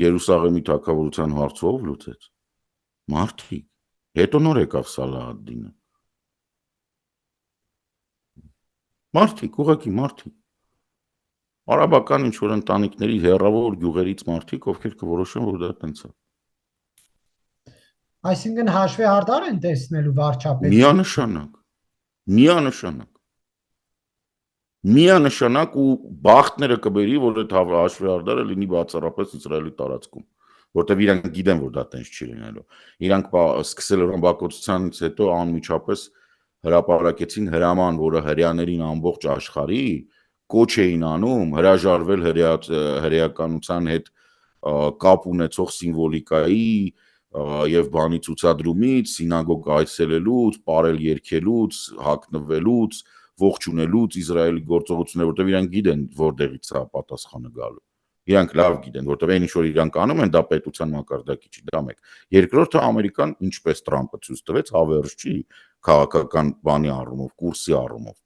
Երուսաղեմի թագավորության հարցով լուծեց։ Մարդիկ, հետո նոր եկավ Սալահ ալ-Դինը։ Մարդիկ, ուղղակի մարդիկ։ Արաբական ինչ-որ ընտանիքների հեռավոր գյուղերից մարդիկ, ովքեր կորոշեն, որ դա տենց է։ Այսինքն հաշվի հardար են տեսնելու վարչապետը։ Միանշանակ ու բախտները կբերի, որ այդ հաշվի հardարը լինի բացառապես Իսրայելի տարածքում, որտեղ իրանք գիտեն, որ դա տենց չի լինելու։ Իրանք սկսել ռմբակոծությունից հետո անմիջապես հրապարակեցին հրաման, որը հրեաներին ամբողջ աշխարհի կոչ էին անում հրաժարվել հրեականության հետ կապ ունեցող սիմվոլիկայի եւ բանի ցուցադրումից, սինագոգ այցելելուց, պարել երգելուց, հագնվելուց, ողջունելուց Իսրայելի գործողությունները, որտեղ իրանք գիտեն որտեղից է պատասխանը գալու։ Իրանք լավ գիտեն, որտեղ այն ինչ որ իրանք անում են, դա պետության մակարդակի չի, դա մեկ։ Երկրորդը Ամերիկան, ինչպես Տրամպը ցույց տվեց, հավերժ չի քաղաքական բանի առումով, կուրսի առումով։